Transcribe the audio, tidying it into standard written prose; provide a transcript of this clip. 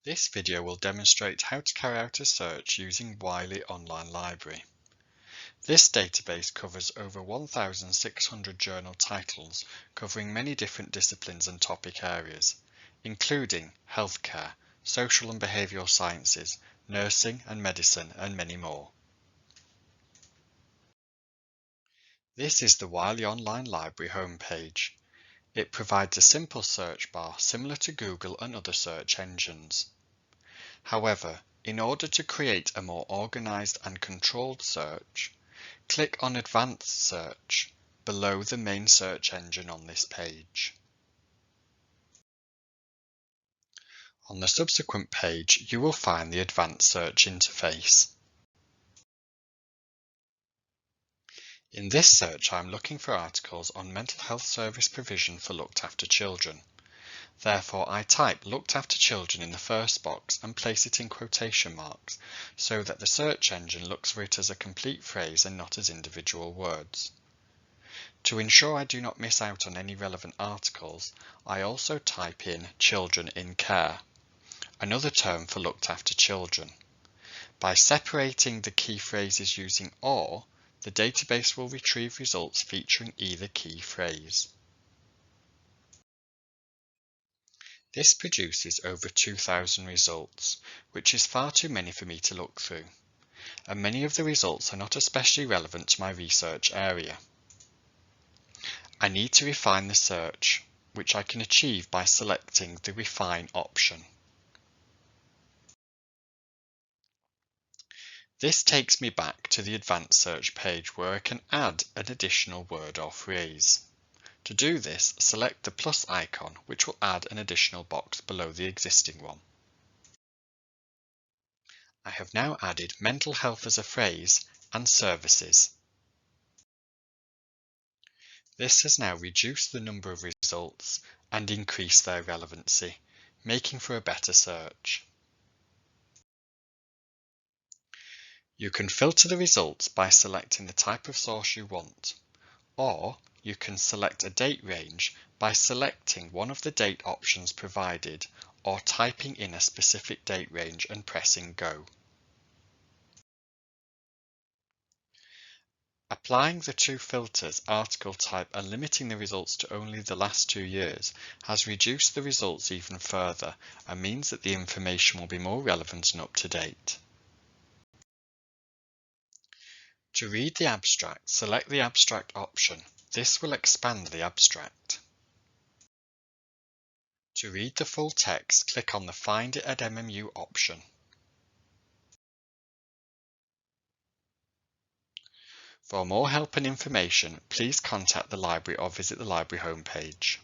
This video will demonstrate how to carry out a search using Wiley Online Library. This database covers over 1,600 journal titles covering many different disciplines and topic areas, including healthcare, social and behavioural sciences, nursing and medicine, and many more. This is the Wiley Online Library homepage. It provides a simple search bar similar to Google and other search engines. However, in order to create a more organized and controlled search, click on Advanced Search below the main search engine on this page. On the subsequent page, you will find the Advanced Search interface. In this search, I'm looking for articles on mental health service provision for looked after children. Therefore, I type looked after children in the first box and place it in quotation marks so that the search engine looks for it as a complete phrase and not as individual words. To ensure I do not miss out on any relevant articles, I also type in children in care, another term for looked after children. By separating the key phrases using OR, the database will retrieve results featuring either key phrase. This produces over 2,000 results, which is far too many for me to look through, and many of the results are not especially relevant to my research area. I need to refine the search, which I can achieve by selecting the Refine option. This takes me back to the Advanced Search page where I can add an additional word or phrase. To do this, select the plus icon, which will add an additional box below the existing one. I have now added mental health as a phrase and services. This has now reduced the number of results and increased their relevancy, making for a better search. You can filter the results by selecting the type of source you want, or you can select a date range by selecting one of the date options provided or typing in a specific date range and pressing Go. Applying the two filters, article type and limiting the results to only the last 2 years, has reduced the results even further and means that the information will be more relevant and up to date. To read the abstract, select the abstract option. This will expand the abstract. To read the full text, click on the Find it at MMU option. For more help and information, please contact the library or visit the library homepage.